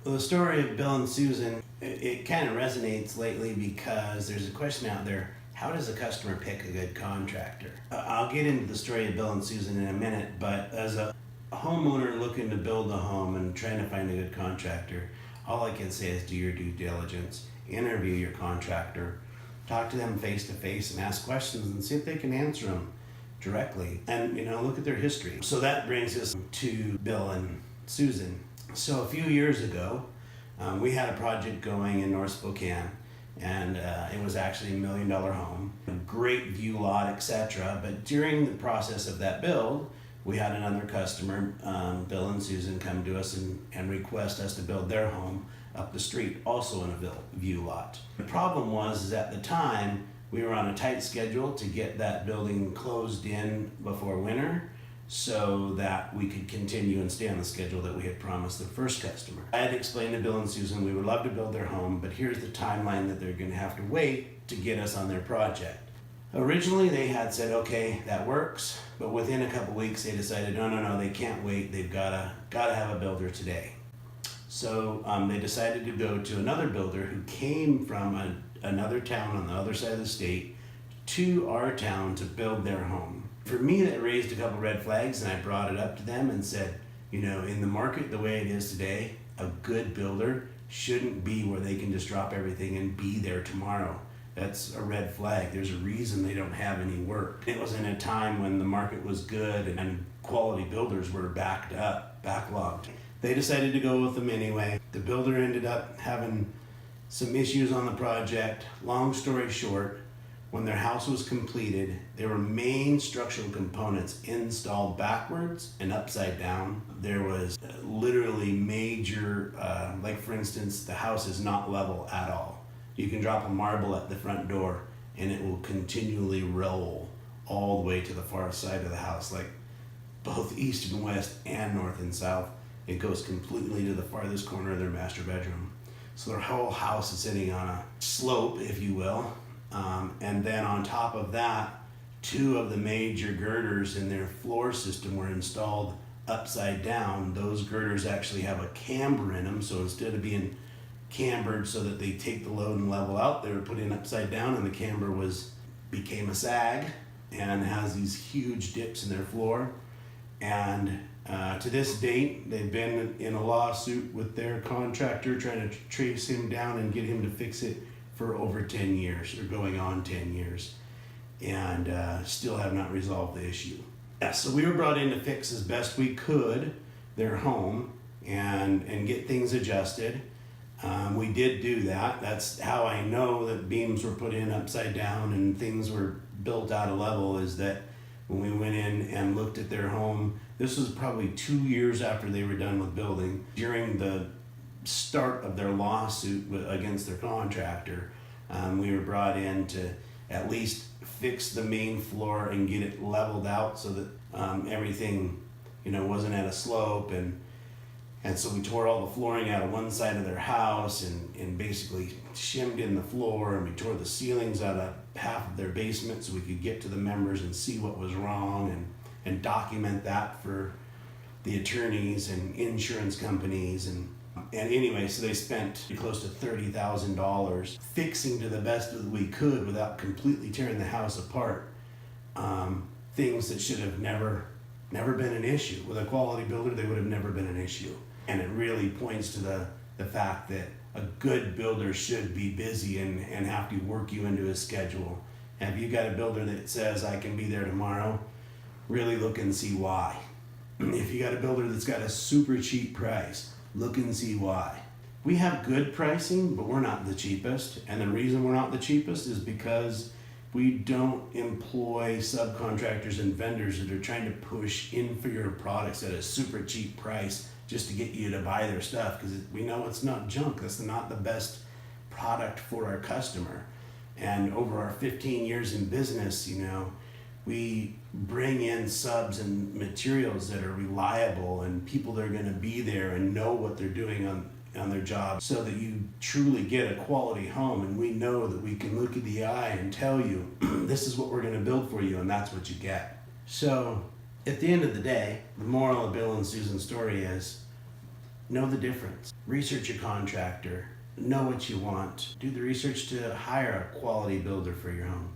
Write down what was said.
Well, the story of Bill and Susan, it kind of resonates lately because there's a question out there: how does a customer pick a good contractor? I'll get into the story of Bill and Susan in a minute, but as a homeowner looking to build a home and trying to find a good contractor, all I can say is do your due diligence, interview your contractor, talk to them face to face and ask questions and see if they can answer them directly, and look at their history. So that brings us to Bill and Susan. So a few years ago, we had a project going in North Spokane, and it was actually $1 million home, a great view lot, etc. But during the process of that build, we had another customer, Bill and Susan, come to us and request us to build their home up the street, also in a view lot. The problem was at the time, we were on a tight schedule to get that building closed in before winter so that we could continue and stay on the schedule that we had promised the first customer. I had explained to Bill and Susan we would love to build their home, but here's the timeline that they're going to have to wait to get us on their project. Originally they had said, okay, that works, but within a couple weeks they decided, no, they can't wait, they've got to have a builder today. So they decided to go to another builder who came from another town on the other side of the state to our town to build their home. For me, that raised a couple red flags, and I brought it up to them and said, in the market the way it is today, a good builder shouldn't be where they can just drop everything and be there tomorrow. That's a red flag. There's a reason they don't have any work. It was in a time when the market was good and quality builders were backlogged. They decided to go with them anyway. The builder ended up having some issues on the project. Long story short, when their house was completed, there were main structural components installed backwards and upside down. There was literally major, like for instance, the house is not level at all. You can drop a marble at the front door and it will continually roll all the way to the far side of the house, like both east and west and north and south. It goes completely to the farthest corner of their master bedroom. So their whole house is sitting on a slope, if you will. And then on top of that, two of the major girders in their floor system were installed upside down. Those girders actually have a camber in them, so instead of being cambered so that they take the load and level out, they were put in upside down, and the camber became a sag and has these huge dips in their floor. And to this date, they've been in a lawsuit with their contractor trying to trace him down and get him to fix it for over 10 years, or going on 10 years, and still have not resolved the issue. Yeah, so we were brought in to fix as best we could their home and get things adjusted. We did do that. That's how I know that beams were put in upside down and things were built out of level, is that when we went in and looked at their home, this was probably 2 years after they were done with building, during the start of their lawsuit against their contractor. We were brought in to at least fix the main floor and get it leveled out so that everything wasn't at a slope, and so we tore all the flooring out of one side of their house and basically shimmed in the floor, and we tore the ceilings out of half of their basement so we could get to the members and see what was wrong and document that for the attorneys and insurance companies. And anyway, so they spent close to $30,000 fixing to the best that we could without completely tearing the house apart. Things that should have never been an issue. With a quality builder, they would have never been an issue. And it really points to the fact that a good builder should be busy and have to work you into his schedule. And if you got a builder that says, I can be there tomorrow, really look and see why. If you got a builder that's got a super cheap price, look and see why. We have good pricing, but we're not the cheapest. And the reason we're not the cheapest is because we don't employ subcontractors and vendors that are trying to push inferior products at a super cheap price just to get you to buy their stuff, because we know it's not junk. That's not the best product for our customer. And over our 15 years in business, we bring in subs and materials that are reliable and people that are going to be there and know what they're doing on their job, so that you truly get a quality home. And we know that we can look at the eye and tell you, this is what we're going to build for you, and that's what you get. So at the end of the day, the moral of Bill and Susan's story is, Know the difference. Research your contractor. Know what you want. Do the research to hire a quality builder for your home.